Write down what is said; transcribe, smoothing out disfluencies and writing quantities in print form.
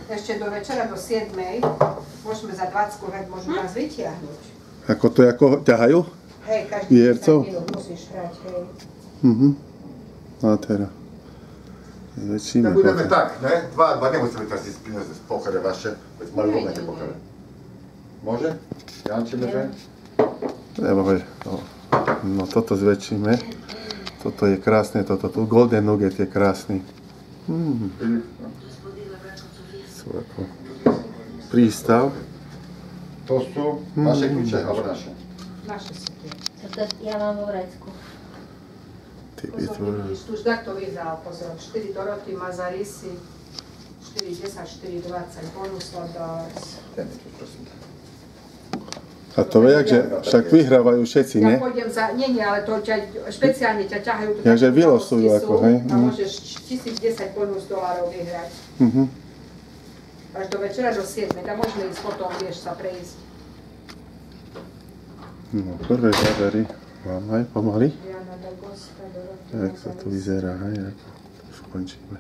ešte do večera do 7. Môžeme za 20 hrať, môžu nás vytiahnuť. Ako to ťahajú? Hej, každý 10 minút musíš hrať, hej. A teraz. Tak budeme tak, ne? Dva, nemusíme teraz si priniesť z pochore vaše, veď mali rovnaké pochore. Môže? Jančíme, že? No toto zväčšíme. Toto je krásne, toto tu. Golden Nugget je krásny. Sú ako prístav. To sú vaše kľúče, alebo naše? Naše sú tie. Ja mám vo vrecku. Pozor, vidíš, tu už takto vyzal, pozor. 4 Doroty, Mazarisi, 4,10, 4,20, bonus $100. A to je, že však vyhrávajú všetci, nie? Ja pôjdem za, nie, ale to špeciálne ťa ťahajú. Takže vylosujú ako, hej? A môžeš 1010 bonus $, vyhrať. Až do večera do 7, tam môžeme ísť potom, vieš sa prejsť. No, prvé zábery mám aj pomaly. Jana Dagosta, Dorota. Jak sa to vyzerá, hej, ako skončíme.